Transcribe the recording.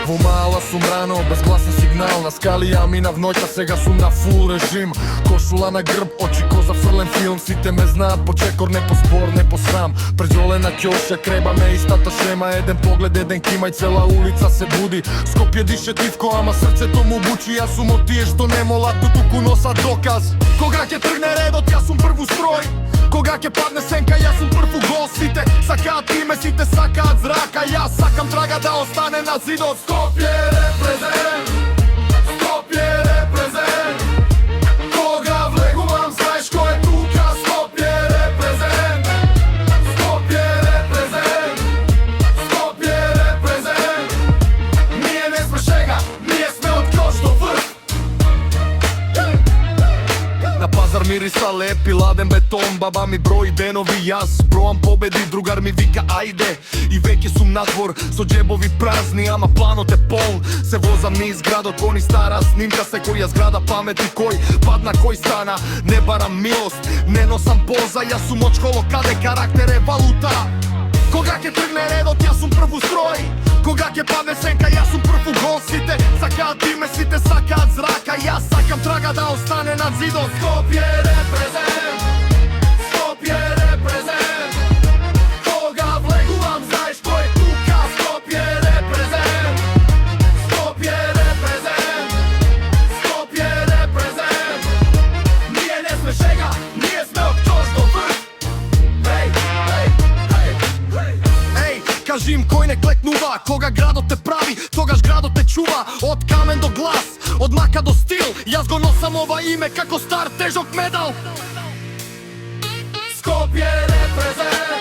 Во мала сум рано, безгласен сигнал на скали, ја минав ноќта, сега сум на фул режим. Кошула на грб, очи ко зафрлен филм, сите ме знаат по чекор, не по спор, не по срам. Презолена ќоша, кребаме истата шема, еден поглед, еден кимај, цела улица се буди. Скопје дише тивко, ама срцето му бучи, јас сум од тие што не молат, туку носат доказ. Кога ќе тргне редот, јас сум прв у строј. Кога ќе падне сенка, јас сум прв у гол. Сите сакаат име, сите сакаат зрака, јас сакам трага да остане на зидот. Скопје репрезент, Скопје репрезент. Кога влегувам, знаеш кој е тука. Скопје репрезент, Скопје репрезент, Скопје репрезент. Ние не сме шега, ние сме од клош до врв. На пазар мириса леп и ладен бетон, баба ми брои денови, јас броам победи, другар ми вика ајде. И веќе сум надвор со џебови празни, ама планот е полн. Се возам низ градот, они стара снимка, секоја зграда памети, кој падна, кој стана. Не барам милост, не носам поза, јас сум очколо каде карактер е валута. Кога ќе тргне редот, јас сум прв у строј. Кога ќе падне сенка, јас сум прв у гол. Сите сакаат име, сите сакаат зрака, јас сакам трага да остане над зидот. Скопје репрезент, Скопје репрезент. Кога влегувам, знаеш кој е тука. Скопје репрезент, Скопје репрезент, Скопје репрезент. Ние не сме шега, ние сме од клош до врв. Кажи им кој не клекнува, кога градот те прави, тогаш градот те чува. Од камен до глас, од мака до стил, јас го носам ова име како стар тежок медал. Скопје репрезент.